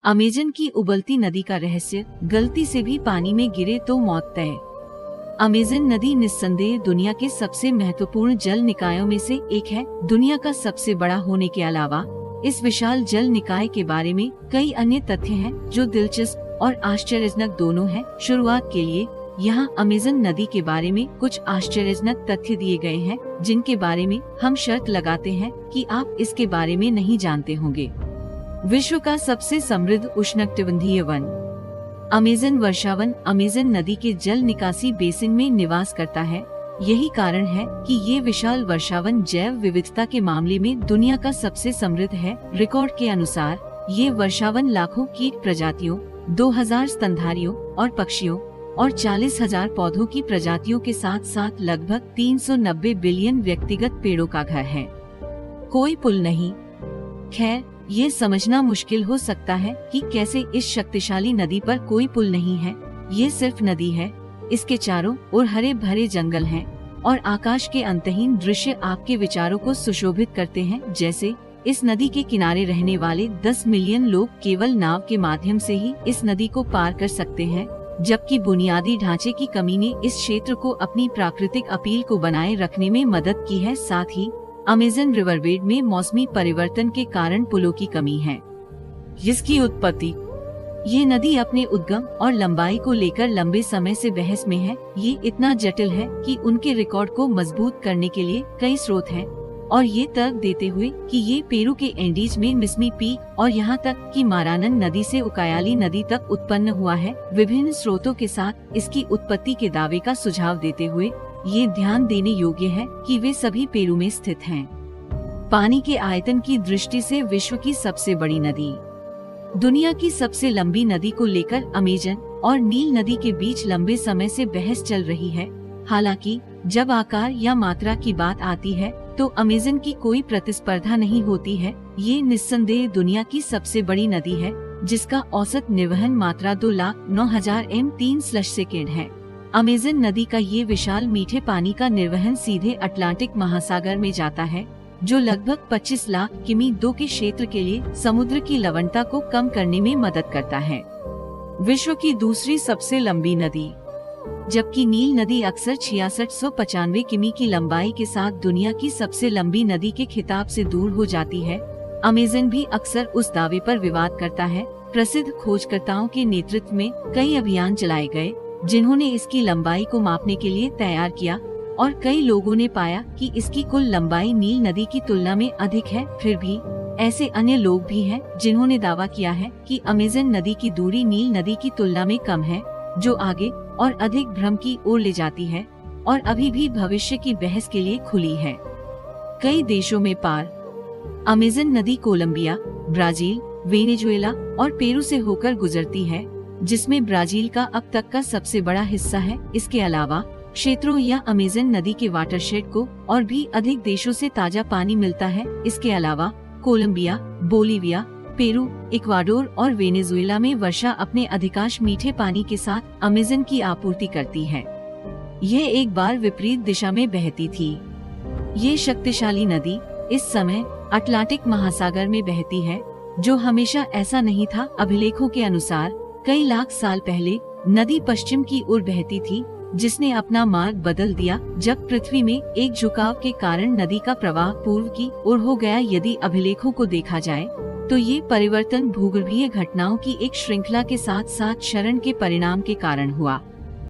Amazon की उबलती नदी का रहस्य, गलती से भी पानी में गिरे तो मौत तय। अमेजन नदी निस्संदेह दुनिया के सबसे महत्वपूर्ण जल निकायों में से एक है। दुनिया का सबसे बड़ा होने के अलावा इस विशाल जल निकाय के बारे में कई अन्य तथ्य हैं जो दिलचस्प और आश्चर्यजनक दोनों हैं। शुरुआत के लिए यहाँ अमेजन नदी के बारे में कुछ आश्चर्यजनक तथ्य दिए गए हैं जिनके बारे में हम शर्त लगाते हैं कि आप इसके बारे में नहीं जानते होंगे। विश्व का सबसे समृद्ध उष्णकटिबंधीय वन अमेजन वर्षावन अमेजन नदी के जल निकासी बेसिन में निवास करता है। यही कारण है कि ये विशाल वर्षावन जैव विविधता के मामले में दुनिया का सबसे समृद्ध है। रिकॉर्ड के अनुसार ये वर्षावन लाखों कीट प्रजातियों, 2000 स्तनधारियों और पक्षियों और 40,000 पौधों की प्रजातियों के साथ साथ लगभग 390 बिलियन व्यक्तिगत पेड़ों का घर है। कोई पुल नहीं। खैर, ये समझना मुश्किल हो सकता है कि कैसे इस शक्तिशाली नदी पर कोई पुल नहीं है। ये सिर्फ नदी है, इसके चारों ओर हरे भरे जंगल हैं और आकाश के अंतहीन दृश्य आपके विचारों को सुशोभित करते हैं। जैसे इस नदी के किनारे रहने वाले 10 मिलियन लोग केवल नाव के माध्यम से ही इस नदी को पार कर सकते हैं, जबकि बुनियादी ढांचे की कमी ने इस क्षेत्र को अपनी प्राकृतिक अपील को बनाए रखने में मदद की है। साथ ही अमेजन रिवरबेड में मौसमी परिवर्तन के कारण पुलों की कमी है, जिसकी उत्पत्ति ये नदी अपने उद्गम और लंबाई को लेकर लंबे समय से बहस में है। ये इतना जटिल है कि उनके रिकॉर्ड को मजबूत करने के लिए कई स्रोत हैं और ये तर्क देते हुए कि ये पेरू के एंडीज में मिस्मी पीक और यहाँ तक कि मारानन नदी से उकायाली नदी तक उत्पन्न हुआ है। विभिन्न स्रोतों के साथ इसकी उत्पत्ति के दावे का सुझाव देते हुए ये ध्यान देने योग्य है कि वे सभी पेरू में स्थित हैं। पानी के आयतन की दृष्टि से विश्व की सबसे बड़ी नदी। दुनिया की सबसे लंबी नदी को लेकर अमेजन और नील नदी के बीच लंबे समय से बहस चल रही है। हालांकि जब आकार या मात्रा की बात आती है तो अमेजन की कोई प्रतिस्पर्धा नहीं होती है। ये निस्संदेह दुनिया की सबसे बड़ी नदी है जिसका औसत निर्वहन मात्रा 2,09,000 m3/सेकेंड है। अमेजन नदी का ये विशाल मीठे पानी का निर्वहन सीधे अटलांटिक महासागर में जाता है, जो लगभग 25 लाख किमी 2 के क्षेत्र के लिए समुद्र की लवणता को कम करने में मदद करता है। विश्व की दूसरी सबसे लंबी नदी। जबकि नील नदी अक्सर 6695 किमी की लंबाई के साथ दुनिया की सबसे लंबी नदी के खिताब से दूर हो जाती है, अमेजन भी अक्सर उस दावे पर विवाद करता है। प्रसिद्ध खोजकर्ताओं के नेतृत्व में कई अभियान चलाए गए जिन्होंने इसकी लंबाई को मापने के लिए तैयार किया और कई लोगों ने पाया कि इसकी कुल लंबाई नील नदी की तुलना में अधिक है। फिर भी ऐसे अन्य लोग भी हैं जिन्होंने दावा किया है कि अमेजन नदी की दूरी नील नदी की तुलना में कम है, जो आगे और अधिक भ्रम की ओर ले जाती है और अभी भी भविष्य की बहस के लिए खुली है। कई देशों में पार अमेजन नदी कोलंबिया, ब्राजील, वेनेजुएला और पेरू से होकर गुजरती है, जिसमें ब्राजील का अब तक का सबसे बड़ा हिस्सा है। इसके अलावा क्षेत्रों या अमेजन नदी के वाटरशेड को और भी अधिक देशों से ताजा पानी मिलता है। इसके अलावा कोलंबिया, बोलीविया, पेरू, इक्वाडोर और वेनेजुएला में वर्षा अपने अधिकांश मीठे पानी के साथ अमेजन की आपूर्ति करती है। यह एक बार विपरीत दिशा में बहती थी। ये शक्तिशाली नदी इस समय अटलांटिक महासागर में बहती है, जो हमेशा ऐसा नहीं था। अभिलेखों के अनुसार कई लाख साल पहले नदी पश्चिम की ओर बहती थी, जिसने अपना मार्ग बदल दिया जब पृथ्वी में एक झुकाव के कारण नदी का प्रवाह पूर्व की ओर हो गया। यदि अभिलेखों को देखा जाए तो ये परिवर्तन भूगर्भीय घटनाओं की एक श्रृंखला के साथ साथ क्षरण के परिणाम के कारण हुआ।